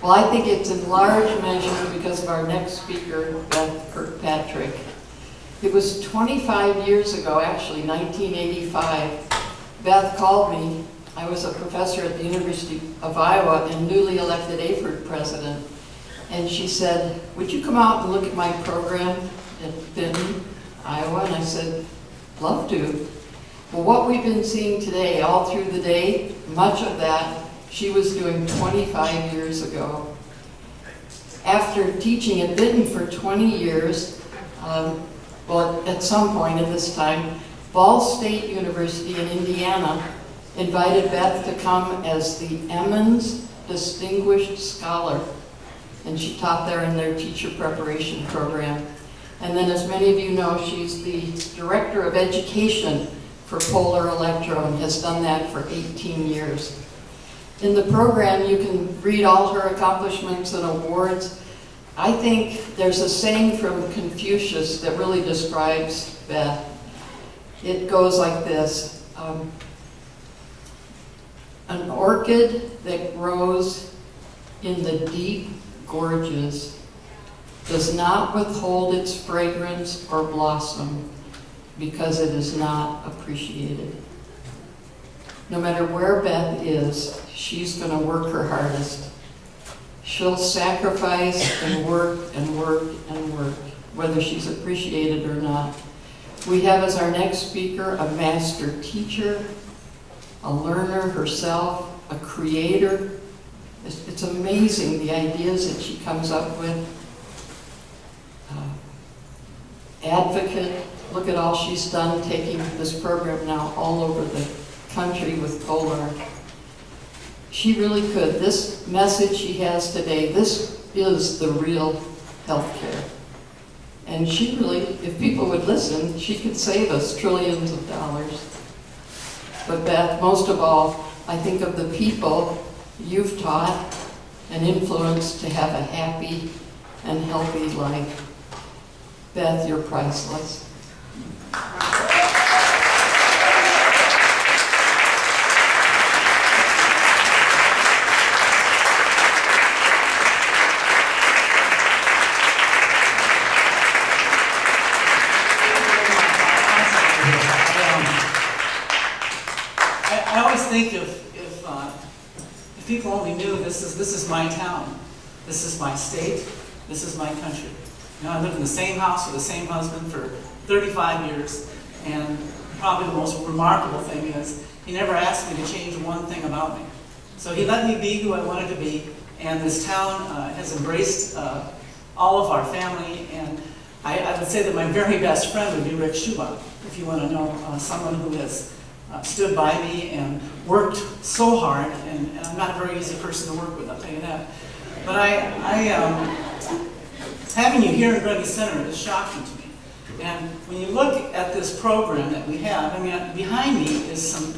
Well, I think it's in large measure because of our next speaker, Beth Kirkpatrick. It was 25 years ago, actually, 1985. Beth called me. I was a professor at the University of Iowa and newly elected AFERD president. And she said, would you come out and look at my program at Benton, Iowa? And I said, love to. Well, what we've been seeing today, all through the day, much of that she was doing 25 years ago. After teaching at Benton for 20 years, well, at some point at this time, Ball State University in Indiana invited Beth to come as the Emmons Distinguished Scholar. And she taught there in their teacher preparation program. And then, as many of you know, she's the Director of Education for Polar Electro and has done that for 18 years. In the program, you can read all her accomplishments and awards. I think there's a saying from Confucius that really describes Beth. It goes like this. An orchid that grows in the deep gorges does not withhold its fragrance or blossom because it is not appreciated. No matter where Beth is, she's going to work her hardest. She'll sacrifice and work and work and work, whether she's appreciated or not. We have as our next speaker a master teacher, a learner herself, a creator. It's amazing the ideas that she comes up with. Advocate, look at all she's done, taking this program now all over the country with Polar. She really could. This message she has today, this is the real healthcare. And she really, if people would listen, she could save us trillions of dollars. But Beth, most of all, I think of the people you've taught and influenced to have a happy and healthy life. Beth, you're priceless. I always think if people only knew this is my town, this is my state, this is my country. You know, I lived in the same house with the same husband for 35 years, and probably the most remarkable thing is he never asked me to change one thing about me. So he let me be who I wanted to be, and this town has embraced all of our family, and I would say that my very best friend would be Rick Schubach, if you want to know someone who has stood by me and worked so hard, and I'm not a very easy person to work with, I'll tell you that. But having you here in Grundy Center is shocking to me. And when you look at this program that we have, I mean, behind me is some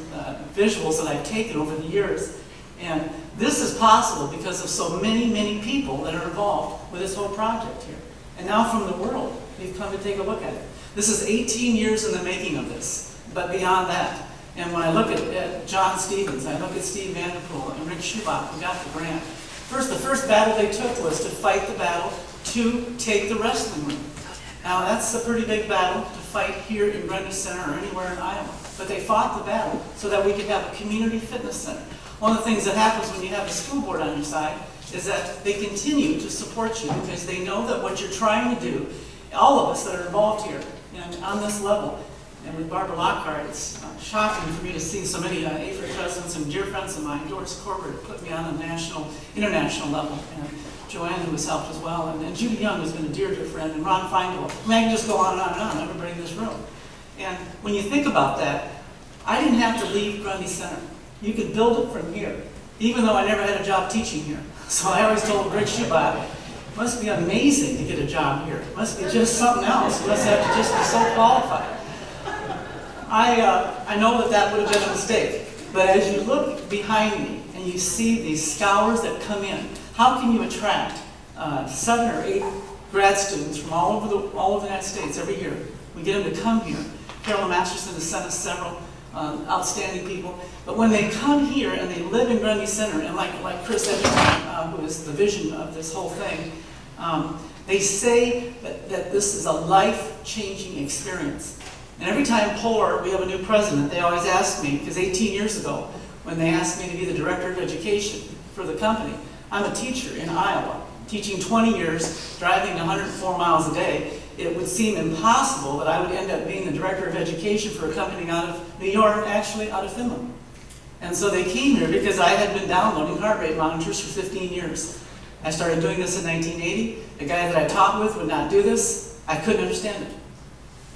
visuals that I've taken over the years. And this is possible because of so many, many people that are involved with this whole project here. And now from the world, we've come to take a look at it. This is 18 years in the making of this, but beyond that. And when I look at John Stevens, I look at Steve Vanderpool and Rick Schubach, who got the grant. The first battle they took was to fight the battle to take the wrestling ring. Now that's a pretty big battle to fight here in Grundy Center or anywhere in Iowa. But they fought the battle so that we could have a community fitness center. One of the things that happens when you have a school board on your side is that they continue to support you because they know that what you're trying to do, all of us that are involved here and on this level, and with Barbara Lockhart, it's shocking for me to see so many AFERD presidents and dear friends of mine. George Corbett put me on a international level, and Joanne, who has helped as well, and Judy Young, who's been a dear, dear friend, and Ron Feingold. I mean, I can just go on and on and on, everybody in this room. And when you think about that, I didn't have to leave Grundy Center. You could build it from here, even though I never had a job teaching here. So I always told Rick Schubach, it must be amazing to get a job here. It must be just something else. You must have to just be so qualified. I know that would have been a mistake, but as you look behind me and you see these scholars that come in, how can you attract 7 or 8 grad students from all over the United States every year? We get them to come here. Carolyn Masterson has sent us several. outstanding people. But when they come here and they live in Grundy Center, and like Chris Edgerton, who is the vision of this whole thing, they say that this is a life-changing experience. And every time we have a new president, they always ask me, because 18 years ago, when they asked me to be the director of education for the company, I'm a teacher in Iowa, teaching 20 years, driving 104 miles a day. It would seem impossible that I would end up being the director of education for a company out of New York, actually out of Finland. And so they came here because I had been downloading heart rate monitors for 15 years. I started doing this in 1980. The guy that I taught with would not do this. I couldn't understand it.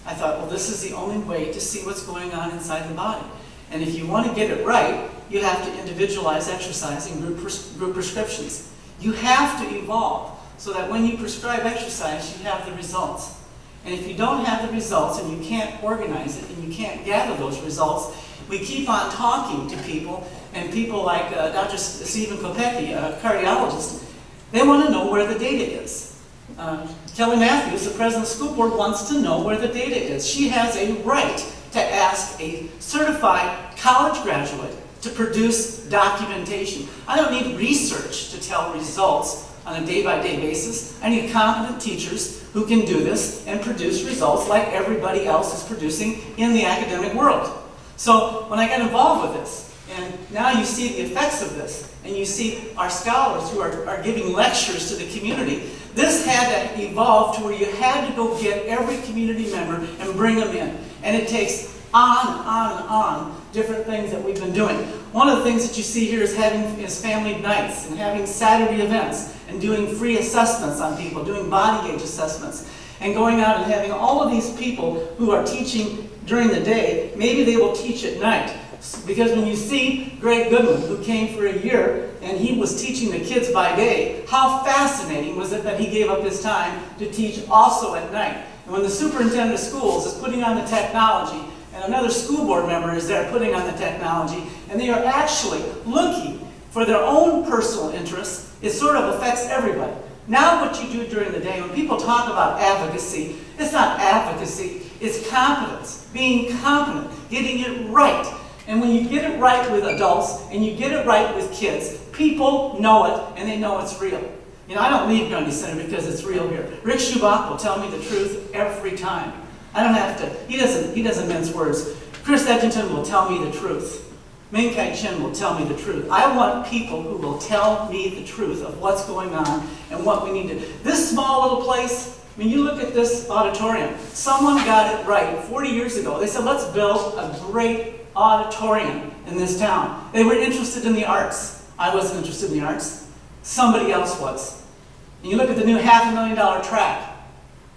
I thought, well, this is the only way to see what's going on inside the body. And if you want to get it right, you have to individualize exercise in group prescriptions. You have to evolve so that when you prescribe exercise, you have the results. And if you don't have the results and you can't organize it and you can't gather those results, we keep on talking to people, and people like Dr. Stephen Kopecky, a cardiologist, they want to know where the data is. Kelly Matthews, the president of the school board, wants to know where the data is. She has a right to ask a certified college graduate to produce documentation. I don't need research to tell results on a day-by-day basis. I need competent teachers who can do this and produce results like everybody else is producing in the academic world. So when I got involved with this, and now you see the effects of this, and you see our scholars who are giving lectures to the community, this had to evolve to where you had to go get every community member and bring them in. And it takes on and on and on different things that we've been doing. One of the things that you see here is family nights and having Saturday events and doing free assessments on people, doing body gauge assessments, and going out and having all of these people who are teaching during the day, maybe they will teach at night. Because when you see Greg Goodman, who came for a year, and he was teaching the kids by day, how fascinating was it that he gave up his time to teach also at night? And when the superintendent of schools is putting on the technology, and another school board member is there putting on the technology, and they are actually looking for their own personal interests, it sort of affects everybody. Now what you do during the day, when people talk about advocacy, it's not advocacy, it's competence, being competent, getting it right. And when you get it right with adults, and you get it right with kids, people know it, and they know it's real. You know, I don't leave Grundy Center because it's real here. Rick Schubach will tell me the truth every time. I don't have to, he doesn't mince words. Chris Edgerton will tell me the truth. Ming Kai Chen will tell me the truth. I want people who will tell me the truth of what's going on and what we need to do. This small little place, I mean, you look at this auditorium. Someone got it right 40 years ago. They said, let's build a great auditorium in this town. They were interested in the arts. I wasn't interested in the arts. Somebody else was. And you look at the new $500,000 track.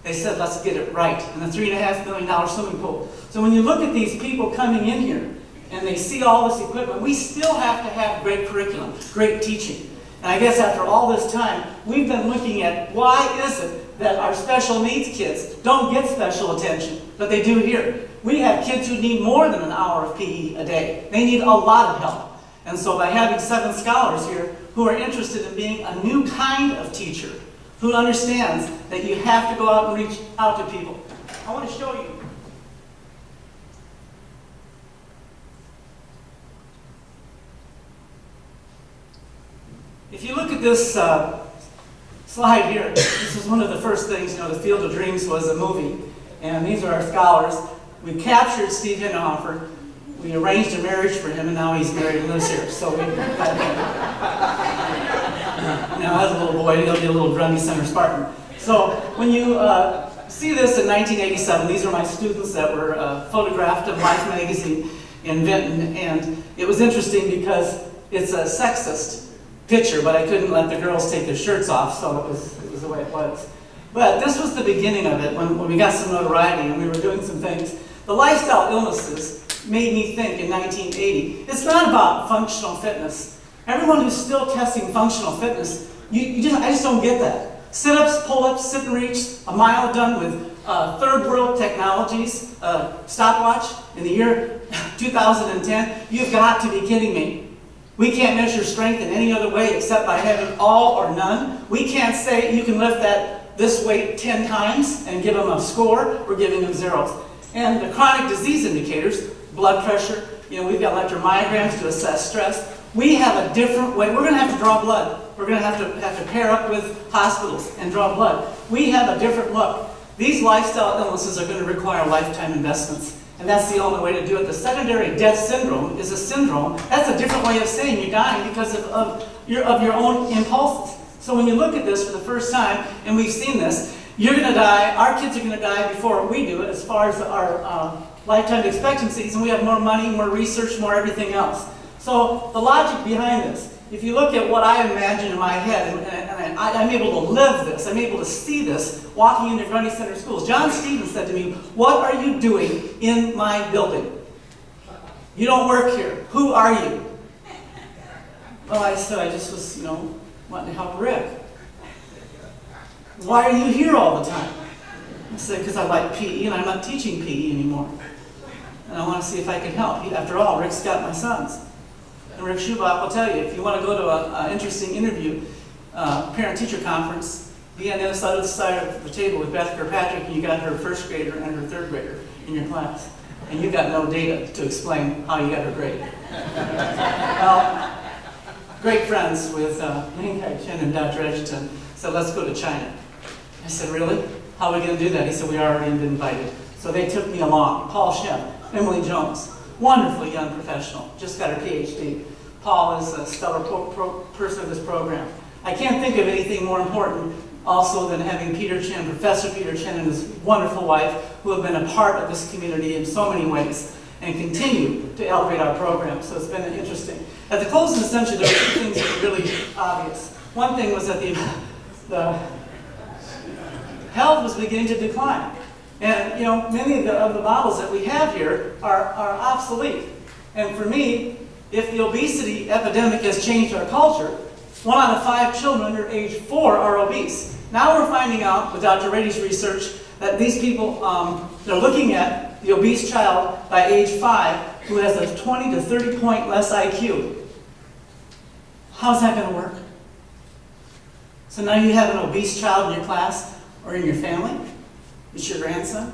They said, let's get it right. And the $3.5 million swimming pool. So when you look at these people coming in here, and they see all this equipment, we still have to have great curriculum, great teaching. And I guess after all this time, we've been looking at why is it that our special needs kids don't get special attention, but they do here. We have kids who need more than an hour of PE a day. They need a lot of help. And so by having 7 scholars here who are interested in being a new kind of teacher, who understands that you have to go out and reach out to people. I want to show you. If you look at this slide here, this is one of the first things, the Field of Dreams was a movie. And these are our scholars. We captured Steve Hinnenhofer. We arranged a marriage for him, and now he's married and lives here. So we got him. Now, as a little boy, he'll be a little Grundy Center Spartan. So when you see this in 1987, these are my students that were photographed in Life magazine in Vinton. And it was interesting because it's a sexist picture, but I couldn't let the girls take their shirts off, so it was the way it was. But this was the beginning of it, when we got some notoriety and we were doing some things. The lifestyle illnesses made me think in 1980, it's not about functional fitness. Everyone who's still testing functional fitness, I just don't get that. Sit-ups, pull-ups, sit and reach, a mile done with third world technologies, stopwatch in the year 2010. You've got to be kidding me. We can't measure strength in any other way except by having all or none. We can't say you can lift this weight 10 times and give them a score. We're giving them zeros. And the chronic disease indicators, blood pressure. You know, we've got electromyograms to assess stress. We have a different way. We're going to have to draw blood. We're going to have to pair up with hospitals and draw blood. We have a different look. These lifestyle illnesses are going to require lifetime investments. And that's the only way to do it. The secondary death syndrome is a syndrome. That's a different way of saying you're dying because of your own impulses. So when you look at this for the first time, and we've seen this, you're going to die, our kids are going to die before we do it as far as our lifetime expectancies, and we have more money, more research, more everything else. So the logic behind this, if you look at what I imagine in my head, and I'm able to live this, I'm able to see this walking into Grundy Center schools. John Stevens said to me, "What are you doing in my building? You don't work here. Who are you?" Well, I said, I just was, wanting to help Rick. "Why are you here all the time?" I said, "Because I like PE and I'm not teaching PE anymore. And I want to see if I can help. After all, Rick's got my sons." And Rick Schubach will tell you, if you want to go to an interesting interview, parent-teacher conference, be on the other side of the table with Beth Kirkpatrick, and you got her first grader and her third grader in your class. And you got no data to explain how you got her grade. Well, great friends with Ling Kai-chen and Dr. Edgerton said, "Let's go to China." I said, "Really? How are we going to do that?" He said, "We already been invited." So they took me along. Paul Shem, Emily Jones, wonderfully young professional, just got her PhD. Paul is a stellar person of this program. I can't think of anything more important also than having Peter Chen, Professor Peter Chen, and his wonderful wife, who have been a part of this community in so many ways and continue to elevate our program. So it's been interesting. At the close of the century, there were two things that were really obvious. One thing was that the health was beginning to decline. And, many of the models that we have here are obsolete. And for me, if the obesity epidemic has changed our culture, 1 out of 5 children under age 4 are obese. Now we're finding out with Dr. Rady's research that these people, they're looking at the obese child by age 5 who has a 20 to 30 point less IQ. How's that going to work? So now you have an obese child in your class or in your family. It's your grandson.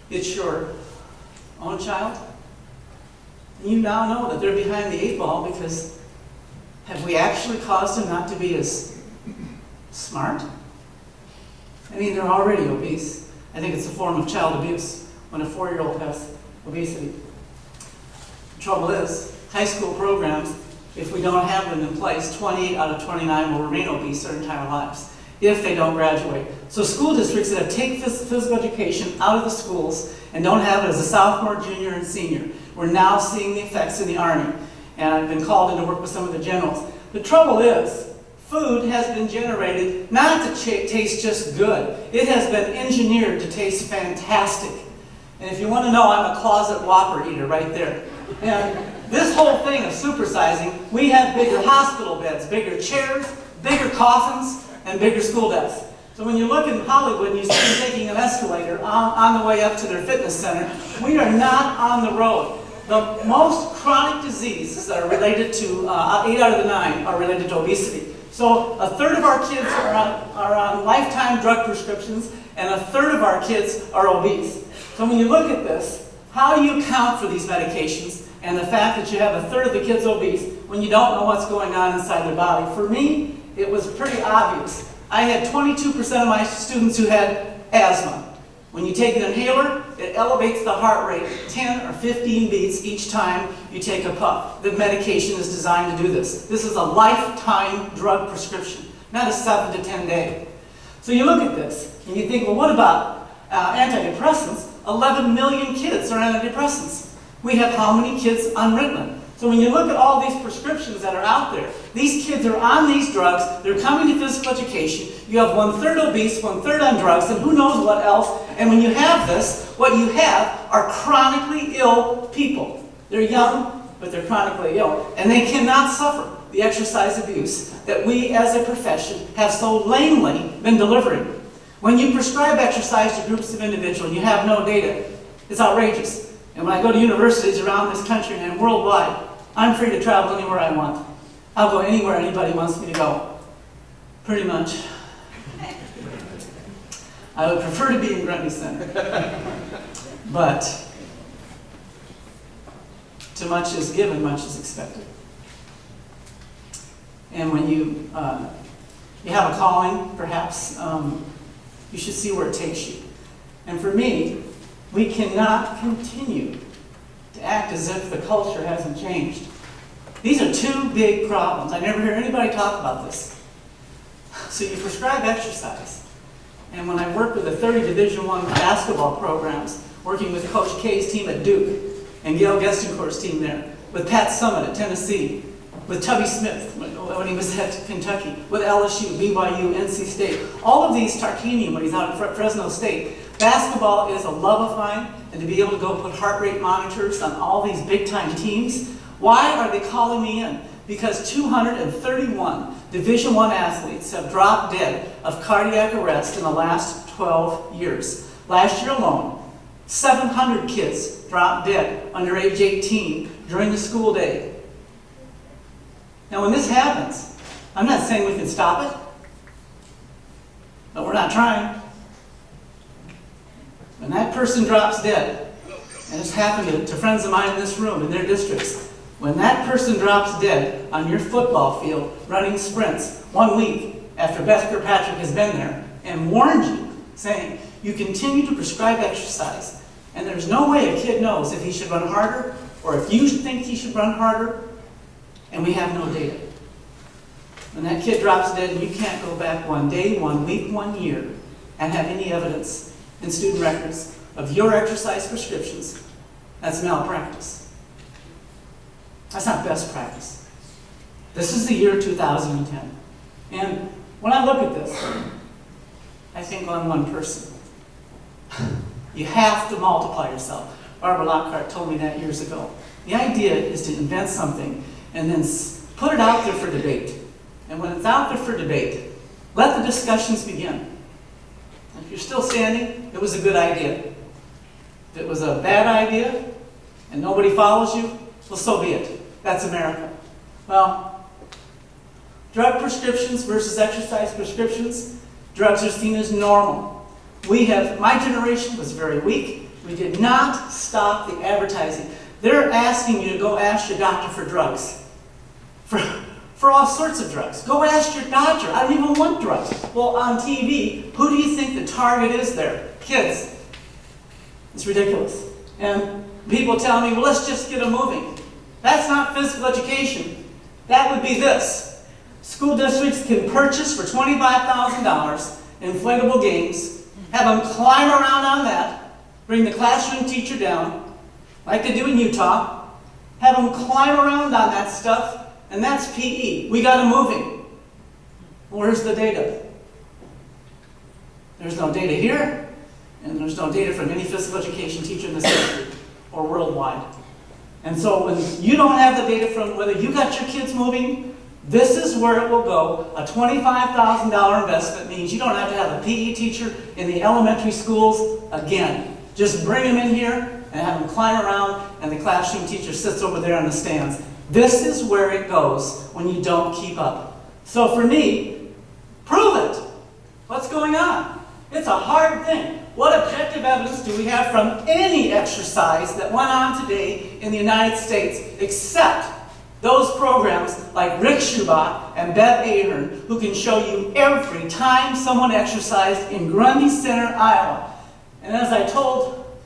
It's your own child. And you now know that they're behind the 8 ball because have we actually caused them not to be as smart? I mean, they're already obese. I think it's a form of child abuse when a 4-year-old has obesity. The trouble is, high school programs, if we don't have them in place, 28 out of 29 will remain obese their entire lives if they don't graduate. So school districts that have taken physical education out of the schools and don't have it as a sophomore, junior, and senior, we're now seeing the effects in the Army. And I've been called in to work with some of the generals. The trouble is, food has been generated not to taste just good. It has been engineered to taste fantastic. And if you want to know, I'm a closet Whopper eater right there. And this whole thing of supersizing, we have bigger hospital beds, bigger chairs, bigger coffins, and bigger school desks. So when you look in Hollywood and you see them taking an escalator on the way up to their fitness center, we are not on the road. The most chronic diseases that are related to, 8 out of the 9 are related to obesity. So 1/3 of our kids are on lifetime drug prescriptions, and 1/3 of our kids are obese. So when you look at this, how do you account for these medications and the fact that you have 1/3 of the kids obese when you don't know what's going on inside their body? For me, it was pretty obvious. I had 22% of my students who had asthma. When you take an inhaler, it elevates the heart rate 10 or 15 beats each time you take a puff. The medication is designed to do this. This is a lifetime drug prescription, not a 7 to 10 day. So you look at this and you think, well, what about antidepressants? 11 million kids are on antidepressants. We have how many kids on Ritalin? So when you look at all these prescriptions that are out there, these kids are on these drugs, they're coming to physical education, you have 1/3 obese, 1/3 on drugs, and who knows what else. And when you have this, what you have are chronically ill people. They're young, but they're chronically ill. And they cannot suffer the exercise abuse that we as a profession have so lamely been delivering. When you prescribe exercise to groups of individuals, you have no data. It's outrageous. And when I go to universities around this country and worldwide, I'm free to travel anywhere I want. I'll go anywhere anybody wants me to go. Pretty much. I would prefer to be in Grundy Center. But To much is given, much is expected. And when you have a calling, perhaps, you should see where it takes you. And for me, we cannot continue to act as if the culture hasn't changed. These are two big problems. I never hear anybody talk about this. So you prescribe exercise. And when I worked with the 30 Division I basketball programs, working with Coach K's team at Duke, and Gail Gestencourt's team there, with Pat Summitt at Tennessee, with Tubby Smith when he was at Kentucky, with LSU, BYU, NC State, all of these, Tarkanian when he's out at Fresno State. Basketball is a love of mine, and to be able to go put heart rate monitors on all these big-time teams. Why are they calling me in? Because 231 Division I athletes have dropped dead of cardiac arrest in the last 12 years. Last year alone, 700 kids dropped dead under age 18 during the school day. Now when this happens, I'm not saying we can stop it, but we're not trying. When that person drops dead, and it's happened to friends of mine in this room, in their districts, when that person drops dead on your football field running sprints 1 week after Beth Kirkpatrick has been there and warned you, saying, you continue to prescribe exercise, and there's no way a kid knows if he should run harder or if you think he should run harder, and we have no data. When that kid drops dead and you can't go back 1 day, 1 week, 1 year and have any evidence in student records of your exercise prescriptions, that's malpractice. That's not best practice. This is the year 2010. And when I look at this, I think on one person. You have to multiply yourself. Barbara Lockhart told me that years ago. The idea is to invent something and then put it out there for debate. And when it's out there for debate, let the discussions begin. If you're still standing, it was a good idea. If it was a bad idea and nobody follows you, well, so be it. That's America. Well, drug prescriptions versus exercise prescriptions, drugs are seen as normal. My generation was very weak. We did not stop the advertising. They're asking you to go ask your doctor for drugs. For all sorts of drugs. Go ask your doctor. I don't even want drugs. Well, on TV, who do you think the target is there? Kids. It's ridiculous. And people tell me, well, let's just get them moving. That's not physical education. That would be this. School districts can purchase for $25,000 inflatable games, have them climb around on that, bring the classroom teacher down, like they do in Utah, have them climb around on that stuff, and that's PE. We got them moving. Where's the data? There's no data here, and there's no data from any physical education teacher in this country or worldwide. And so when you don't have the data from whether you got your kids moving, this is where it will go. A $25,000 investment means you don't have to have a PE teacher in the elementary schools again. Just bring them in here and have them climb around, and the classroom teacher sits over there on the stands. This is where it goes when you don't keep up. So for me, prove it. What's going on? It's a hard thing. What objective evidence do we have from any exercise that went on today in the United States except those programs like Rick Schubach and Beth Ahern, who can show you every time someone exercised in Grundy Center, Iowa. And as I told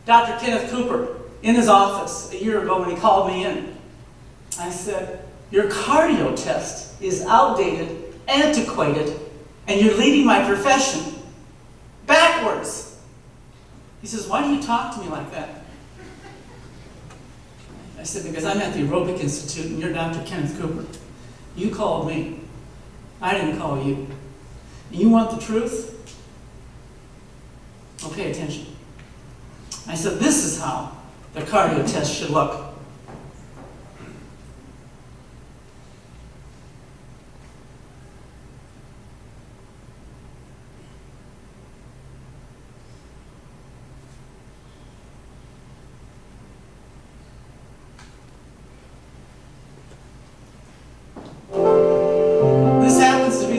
Dr. Kenneth Cooper in his office a year ago when he called me in, I said, your cardio test is outdated, antiquated, and you're leading my profession backwards. He says, why do you talk to me like that? I said, because I'm at the Aerobic Institute and you're Dr. Kenneth Cooper. You called me. I didn't call you. And you want the truth? Well, pay attention. I said, this is how the cardio test should look.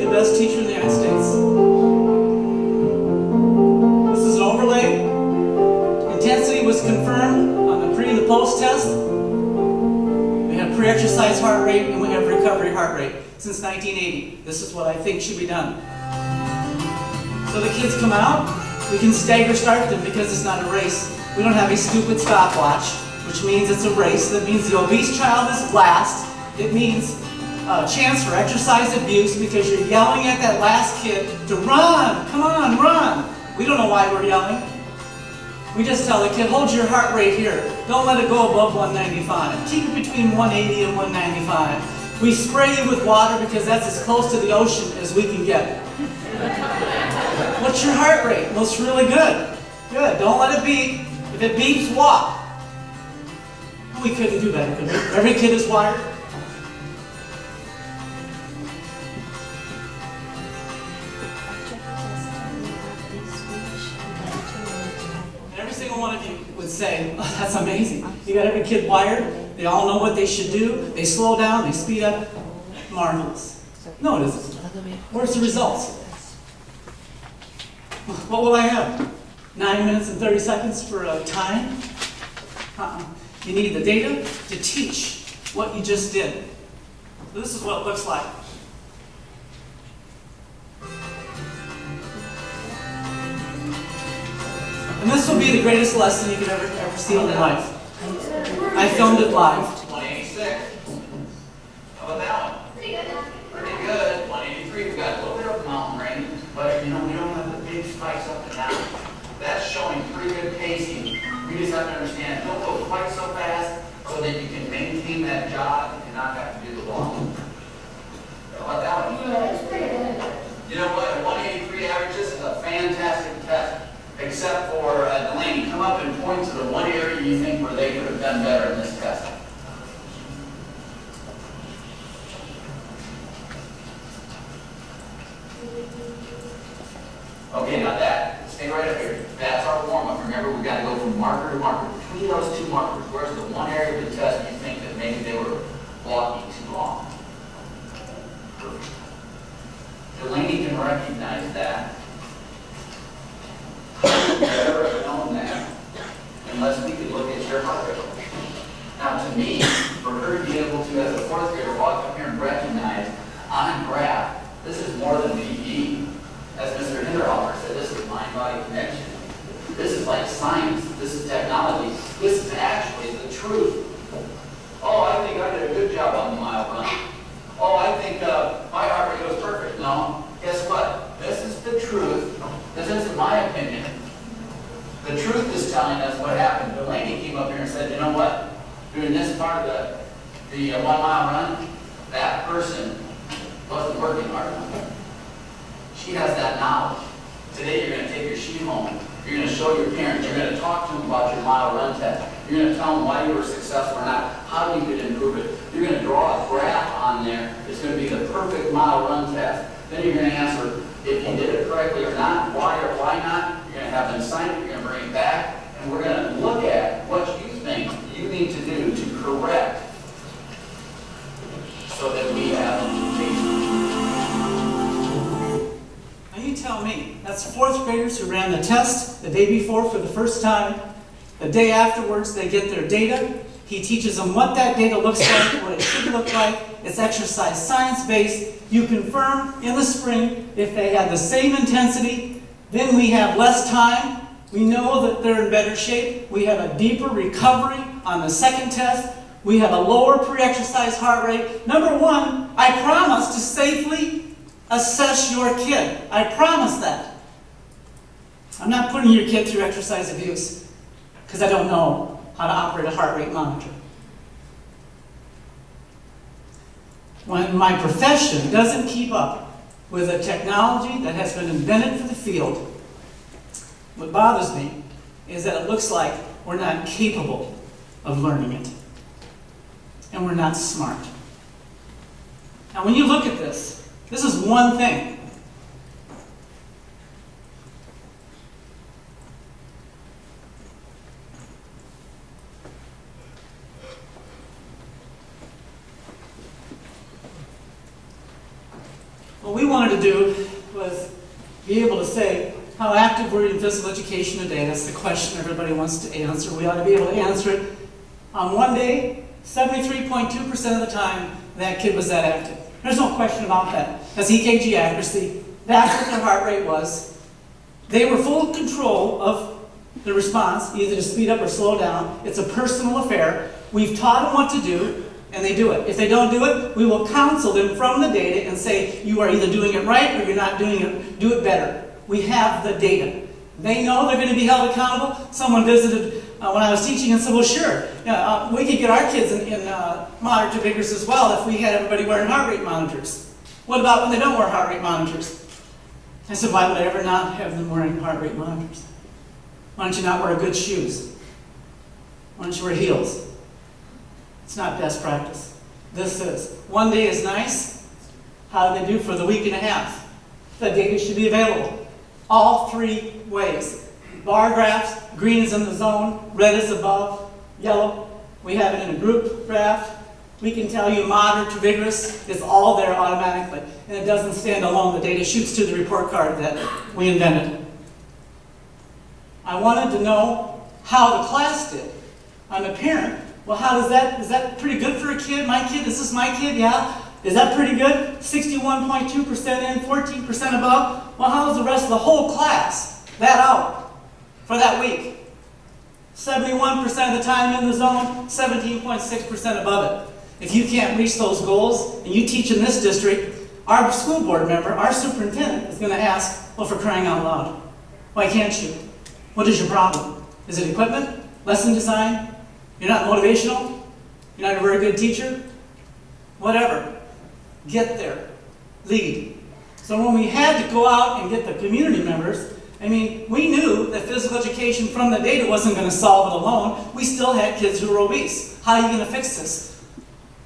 Best teacher in the United States. This is an overlay. Intensity was confirmed on the pre and the post test. heart rate and we have recovery heart rate since 1980. This is what I think should be done. So the kids come out, we can stagger start them because it's not a race. We don't have a stupid stopwatch, which means it's a race. That means the obese child is last. It means a chance for exercise abuse because you're yelling at that last kid to run, come on, run. We don't know why we're yelling. We just tell the kid, hold your heart rate here. Don't let it go above 195. Keep it between 180 and 195. We spray you with water because that's as close to the ocean as we can get. What's your heart rate? Well, it's really good. Good. Don't let it beep. If it beeps, walk. We couldn't do better, could we? Every kid is wired. Every single one of you would say, oh, that's amazing. You got every kid wired. They all know what they should do. They slow down. They speed up. Marvelous. No, it isn't. Where's the results? What will I have? 9 minutes and 30 seconds for a time? You need the data to teach what you just did. So this is what it looks like. And this will be the greatest lesson you could ever see in your life. I filmed it live. 186. How about that one? Pretty good. 183. We've got a little bit of mountain range, but we don't have the big spikes up and down. That's showing pretty good pacing. We just have to understand, don't go quite so fast so that you can maintain that jog and not have to do the walk. How about that one? Yeah, it's pretty good. You know what? A 183 averages is a fantastic test. Except for Delaney, come up and point to the one area you think where they could have done better in this test. Okay, now that, stay right up here. That's our warm-up. Remember, we've got to go from marker to marker. Between those two markers, where's the one area of the test you think that maybe they were walking too long? Perfect. Delaney can recognize that. I've never known that unless we could look at your heart rate. Now, to me, for her to be able to, as a fourth grader, walk up here and recognize on graph, this is more than PE. As Mr. Hinderhofer said, this is mind-body connection. This is like science. This is technology. This is actually the truth. Oh, I think I did a good job on the mile run. Oh, I think my heart rate was perfect. No, guess what? This is the truth. This isn't my opinion. The truth is telling us what happened. Delaney came up here and said, you know what? During this part of the 1 mile run, that person wasn't working hard enough. She has that knowledge. Today you're going to take your sheet home. You're going to show your parents. You're going to talk to them about your mile run test. You're going to tell them why you were successful or not, how you could improve it. You're going to draw a graph on there. It's going to be the perfect mile run test. Then you're going to answer if you did it correctly or not, why or why not. You're going to have them sign it. You're going to bring it back. And we're going to look at what you think you need to do to correct so that we have change. Now you tell me, that's fourth graders who ran the test the day before for the first time. The day afterwards, they get their data. He teaches them what that data looks like, what it should look like. It's exercise science-based. You confirm in the spring if they had the same intensity. Then we have less time. We know that they're in better shape. We have a deeper recovery on the second test. We have a lower pre-exercise heart rate. Number one, I promise to safely assess your kid. I promise that. I'm not putting your kid through exercise abuse because I don't know how to operate a heart rate monitor. When my profession doesn't keep up with a technology that has been invented for the field, what bothers me is that it looks like we're not capable of learning it. And we're not smart. Now when you look at this is one thing. What we wanted to do was be able to say, how active were you in physical education today? That's the question everybody wants to answer. We ought to be able to answer it on one day, 73.2% of the time, that kid was that active. There's no question about that. That's EKG accuracy. That's what their heart rate was. They were full control of the response, either to speed up or slow down. It's a personal affair. We've taught them what to do, and they do it. If they don't do it, we will counsel them from the data and say, you are either doing it right or you're not doing it. Do it better. We have the data. They know they're going to be held accountable. Someone visited when I was teaching and said, well, sure, we could get our kids in moderate to vigorous as well if we had everybody wearing heart rate monitors. What about when they don't wear heart rate monitors? I said, why would I ever not have them wearing heart rate monitors? Why don't you not wear good shoes? Why don't you wear heels? It's not best practice. This is. One day is nice. How do they do for the week and a half? The data should be available. All three ways. Bar graphs, green is in the zone, red is above, yellow. We have it in a group graph. We can tell you moderate to vigorous is all there automatically. And it doesn't stand alone. The data shoots to the report card that we invented. I wanted to know how the class did. I'm a parent. Well, how is that pretty good for a kid? My kid, is this my kid? Yeah. Is that pretty good? 61.2% in, 14% above. Well, how is the rest of the whole class that hour for that week? 71% of the time in the zone, 17.6% above it. If you can't reach those goals and you teach in this district, our school board member, our superintendent, is going to ask, well, for crying out loud, why can't you? What is your problem? Is it equipment? Lesson design? You're not motivational? You're not a very good teacher? Whatever. Get there. Lead. So when we had to go out and get the community members, I mean, we knew that physical education from the data wasn't going to solve it alone. We still had kids who were obese. How are you going to fix this?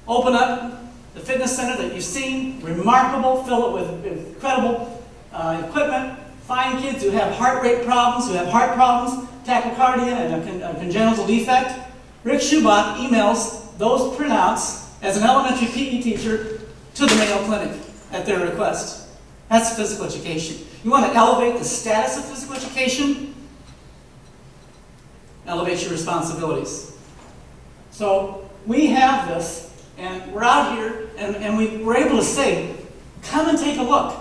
Open up the fitness center that you've seen, remarkable, fill it with incredible equipment, find kids who have heart rate problems, who have heart problems, tachycardia, and a congenital defect. Rick Schubach emails those printouts as an elementary PE teacher to the Mayo Clinic at their request. That's physical education. You want to elevate the status of physical education? Elevate your responsibilities. So we have this, and we're out here, and we're able to say, come and take a look.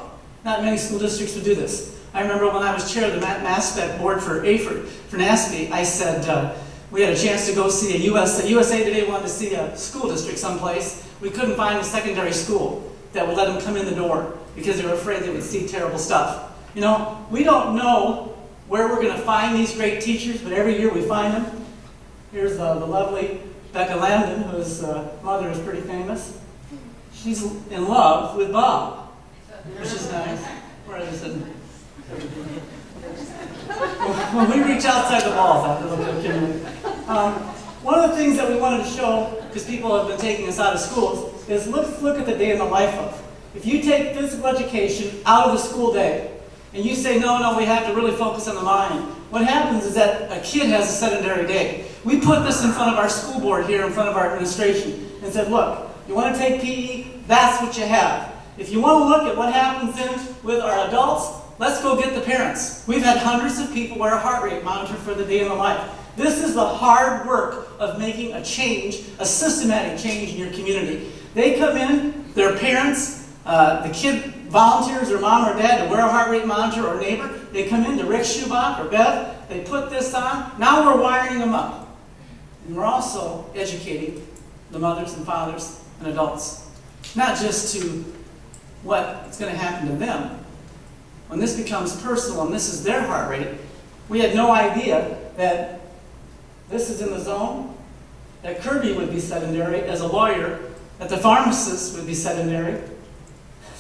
Not many school districts would do this. I remember when I was chair of the Mass Spec board for NASB, I said, we had a chance to go see USA Today wanted to see a school district someplace. We couldn't find a secondary school that would let them come in the door because they were afraid they would see terrible stuff. You know, we don't know where we're going to find these great teachers, but every year we find them. Here's the lovely Becca Landon, whose mother is pretty famous. She's in love with Bob, which is nice. Where is it? When we reach outside the walls, after a little bit of Kimberly. One of the things that we wanted to show, because people have been taking us out of schools, is let's look at the day in the life of. If you take physical education out of the school day, and you say, no, we have to really focus on the mind, what happens is that a kid has a sedentary day. We put this in front of our school board here, in front of our administration, and said, look, you want to take PE? That's what you have. If you want to look at what happens then with our adults, let's go get the parents. We've had hundreds of people wear a heart rate monitor for the day in the life. This is the hard work of making a change, a systematic change in your community. They come in, their parents, the kid volunteers their mom or dad to wear a heart rate monitor or neighbor. They come in to Rick Schubach or Beth. They put this on. Now we're wiring them up. And we're also educating the mothers and fathers and adults. Not just to what's going to happen to them. When this becomes personal and this is their heart rate, we had no idea that this is in the zone, that Kirby would be sedentary as a lawyer, that the pharmacist would be sedentary,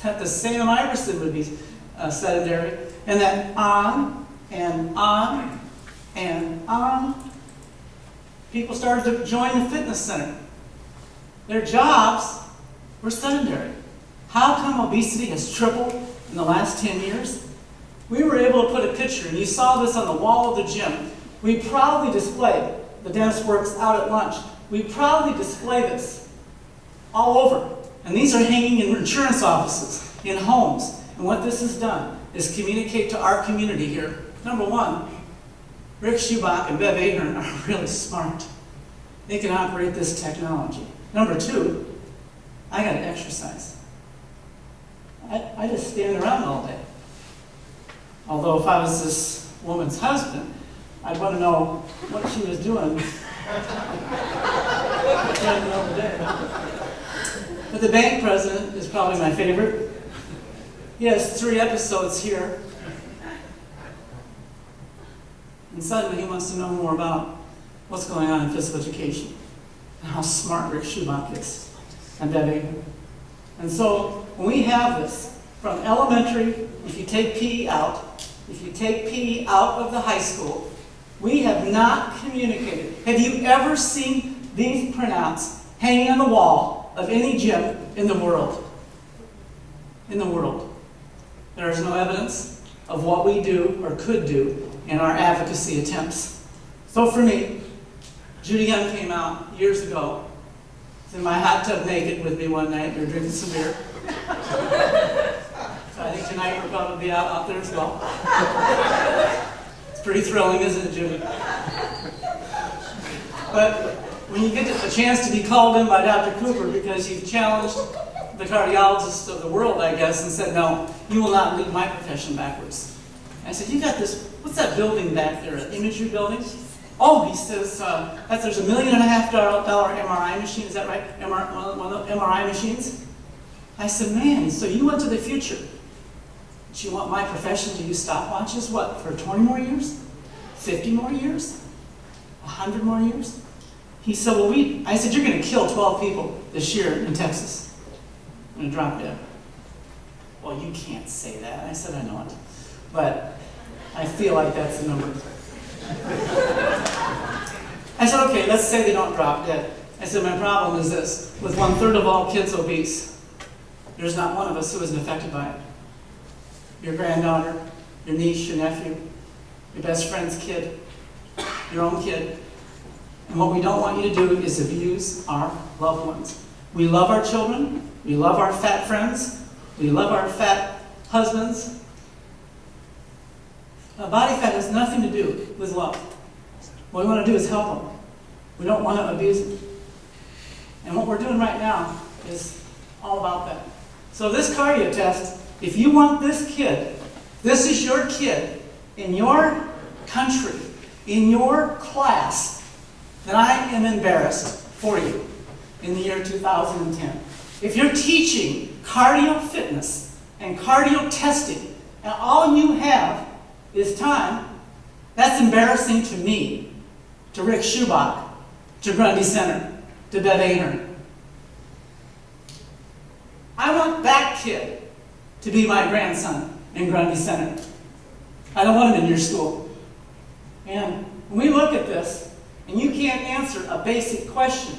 that the Sam Iverson would be sedentary, and that on and on and on. People started to join the fitness center. Their jobs were sedentary. How come obesity has tripled in the last 10 years? We were able to put a picture, and you saw this on the wall of the gym. We proudly display, the dentist works out at lunch, we proudly display this all over. And these are hanging in insurance offices, in homes. And what this has done is communicate to our community here. Number one, Rick Schubach and Bev Ahern are really smart. they can operate this technology. Number two, I got to exercise. I just stand around all day. Although if I was this woman's husband, I'd want to know what she was doing at the end of the day. But the bank president is probably my favorite. He has 3 episodes here. And suddenly he wants to know more about what's going on in physical education and how smart Rick Schubach is and Beth. And so when we have this from elementary, if you take PE out, of the high school, we have not communicated. Have you ever seen these printouts hanging on the wall of any gym in the world? In the world. There is no evidence of what we do or could do in our advocacy attempts. So for me, Judy Young came out years ago. Was in my hot tub naked with me one night. We were drinking some beer. So I think tonight we'll probably be out there as well. It's pretty thrilling, isn't it, Judy? But when you get a chance to be called in by Dr. Cooper because you've challenged the cardiologists of the world, I guess, and said, no, you will not lead my profession backwards. I said, you got this, what's that building back there, an imagery building? Oh, he says, there's $1.5 million MRI machine, is that right? One of the MRI machines? I said, man, so you went to the future. Do you want my profession to use stopwatches, what, for 20 more years? 50 more years? 100 more years? He said, well, I said, you're going to kill 12 people this year in Texas. I'm going to drop dead. Well, you can't say that. I said, I know it. But I feel like that's the number. I said, okay, let's say they don't drop dead. I said, my problem is this. With 1/3 of all kids obese, there's not one of us who isn't affected by it. Your granddaughter, your niece, your nephew, your best friend's kid, your own kid. And what we don't want you to do is abuse our loved ones. We love our children. We love our fat friends. We love our fat husbands. Body fat has nothing to do with love. What we want to do is help them. We don't want to abuse them. And what we're doing right now is all about that. So this cardio test, if you want this kid, this is your kid, in your country, in your class, then I am embarrassed for you in the year 2010. If you're teaching cardio fitness and cardio testing, and all you have is time, that's embarrassing to me, to Rick Schubach, to Grundy Center, to Beth Ahern. I want that kid to be my grandson in Grundy Center. I don't want him in your school. And when we look at this, and you can't answer a basic question,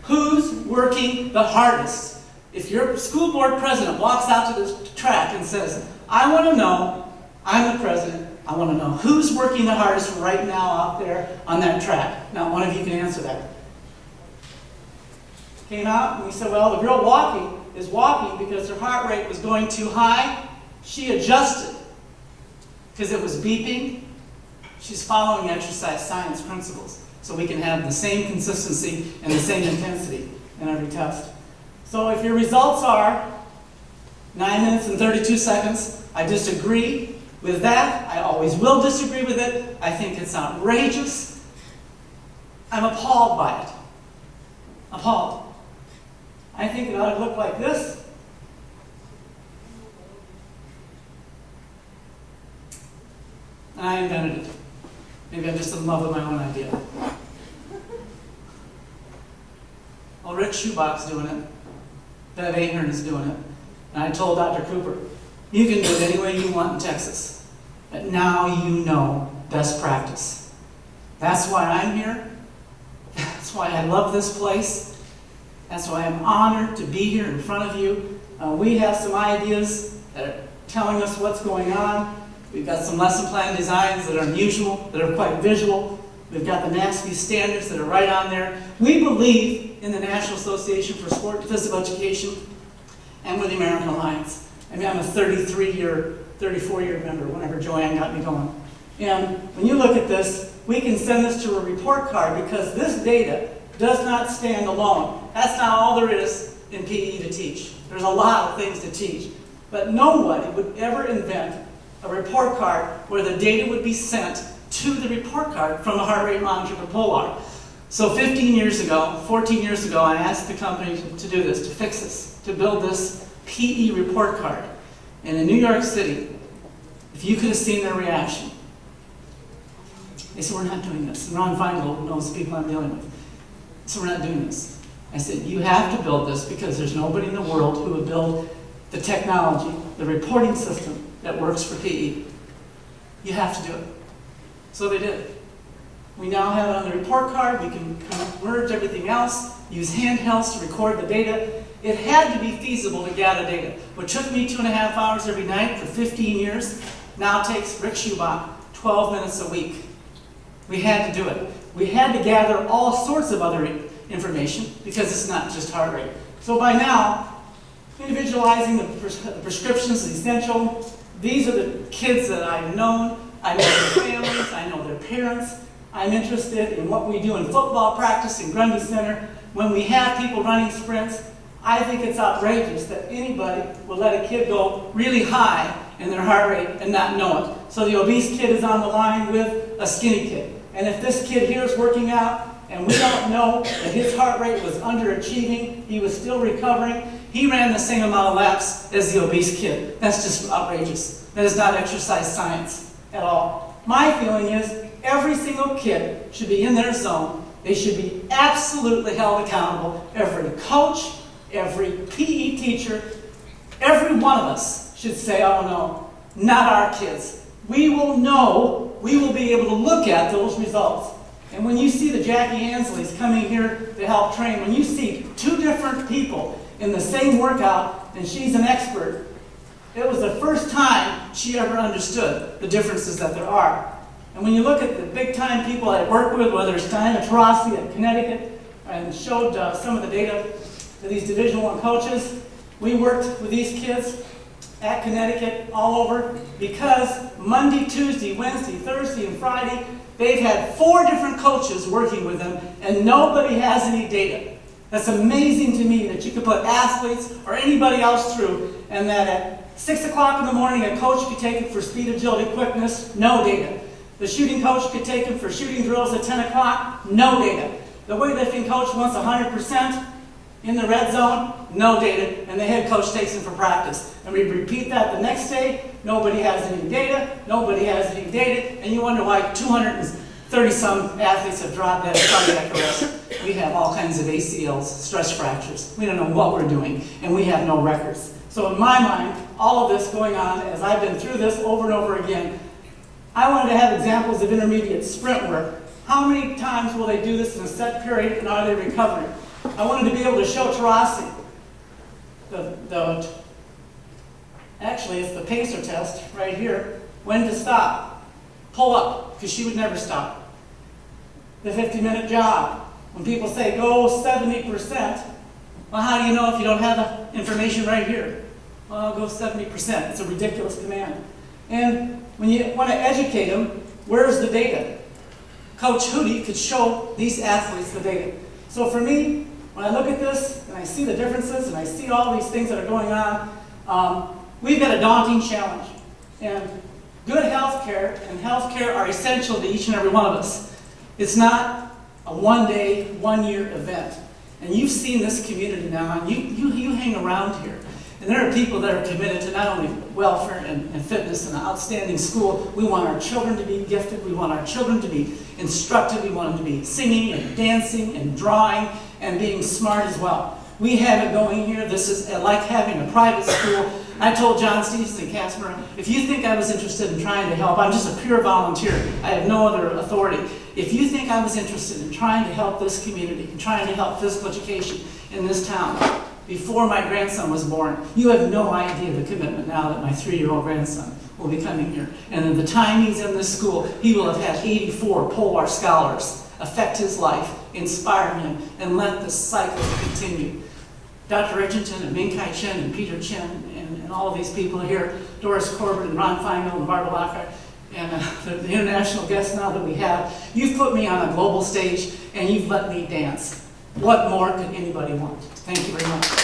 who's working the hardest? If your school board president walks out to this track and says, I want to know, I'm the president, I want to know who's working the hardest right now out there on that track. Now, one of you can answer that. Came out and we said, well, the girl walking is walking because her heart rate was going too high. She adjusted because it was beeping. She's following exercise science principles so we can have the same consistency and the same intensity in every test. So if your results are 9 minutes and 32 seconds, I disagree with that. I always will disagree with it. I think it's outrageous. I'm appalled by it. Appalled. I think it ought to look like this. And I invented it. Maybe I'm just in love with my own idea. Well, Rick Schubach's doing it. Beth Ahern is doing it. And I told Dr. Cooper, you can do it any way you want in Texas. But now you know best practice. That's why I'm here. That's why I love this place. That's why I'm honored to be here in front of you. We have some ideas that are telling us what's going on. We've got some lesson plan designs that are unusual, that are quite visual. We've got the NASP standards that are right on there. We believe in the National Association for Sport and Physical Education and with the American Alliance. I mean, I'm a 34-year member whenever Joanne got me going. And when you look at this, we can send this to a report card because this data does not stand alone. That's not all there is in PE to teach. There's a lot of things to teach. But nobody would ever invent a report card where the data would be sent to the report card from the heart rate monitor to Polar. So 14 years ago, I asked the company to do this, to fix this, to build this PE report card. And in New York City, if you could have seen their reaction, they said, we're not doing this. And Ron Feingold knows the people I'm dealing with. So we're not doing this. I said, you have to build this because there's nobody in the world who would build the technology, the reporting system that works for PE. You have to do it. So they did. We now have it on the report card. We can merge everything else, use handhelds to record the data. It had to be feasible to gather data. What took me 2.5 hours every night for 15 years now takes Rick Schubach 12 minutes a week. We had to do it. We had to gather all sorts of other information because it's not just heart rate. So by now, individualizing the prescriptions is essential. These are the kids that I've known. I know their families. I know their parents. I'm interested in what we do in football practice in Grundy Center. When we have people running sprints, I think it's outrageous that anybody will let a kid go really high in their heart rate and not know it. So the obese kid is on the line with a skinny kid. And if this kid here is working out and we don't know that his heart rate was underachieving, he was still recovering, he ran the same amount of laps as the obese kid. That's just outrageous. That is not exercise science at all. My feeling is every single kid should be in their zone. They should be absolutely held accountable. Every coach, every PE teacher, every one of us should say, oh no, not our kids. We will know, we will be able to look at those results. And when you see the Jackie Hansleys coming here to help train, when you see two different people in the same workout and she's an expert, it was the first time she ever understood the differences that there are. And when you look at the big-time people I work with, whether it's Diana Taurasi at Connecticut, and showed some of the data to these Division I coaches, we worked with these kids at Connecticut all over because Monday, Tuesday, Wednesday, Thursday, and Friday, they've had 4 different coaches working with them, and nobody has any data. That's amazing to me that you could put athletes or anybody else through, and that at 6 o'clock in the morning, a coach could take it for speed, agility, quickness, no data. The shooting coach could take him for shooting drills at 10 o'clock, no data. The weightlifting coach wants 100% in the red zone, no data. And the head coach takes him for practice. And we repeat that the next day, nobody has any data, nobody has any data, and you wonder why 230-some athletes have dropped dead of cardiac arrest. We have all kinds of ACLs, stress fractures. We don't know what we're doing, and we have no records. So in my mind, all of this going on, as I've been through this over and over again, I wanted to have examples of intermediate sprint work. How many times will they do this in a set period, and are they recovering? I wanted to be able to show Taurasi actually it's the pacer test right here, when to stop. Pull up, because she would never stop. The 50-minute jog. When people say go 70%, well, how do you know if you don't have the information right here? Well, I'll go 70%. It's a ridiculous command. And when you want to educate them, where's the data? Coach Hootie could show these athletes the data. So for me, when I look at this and I see the differences and I see all these things that are going on, we've got a daunting challenge. And good health care and health care are essential to each and every one of us. It's not a one-day, one-year event. And you've seen this community now, and you hang around here. And there are people that are committed to not only welfare and fitness and an outstanding school. We want our children to be gifted. We want our children to be instructed. We want them to be singing and dancing and drawing and being smart as well. We have it going here. This is like having a private school. I told John Stevenson Casper, if you think I was interested in trying to help, I'm just a pure volunteer. I have no other authority. If you think I was interested in trying to help this community and trying to help physical education in this town, before my grandson was born, you have no idea the commitment now that my 3-year-old grandson will be coming here. And in the time he's in this school, he will have had 84 Polar scholars affect his life, inspire him, and let the cycle continue. Dr. Richardson and Ming Kai Chen and Peter Chen and all of these people here, Doris Corbett and Ron Feingold and Barbara Lockhart, and the international guests now that we have, you've put me on a global stage and you've let me dance. what more could anybody want? Thank you very much.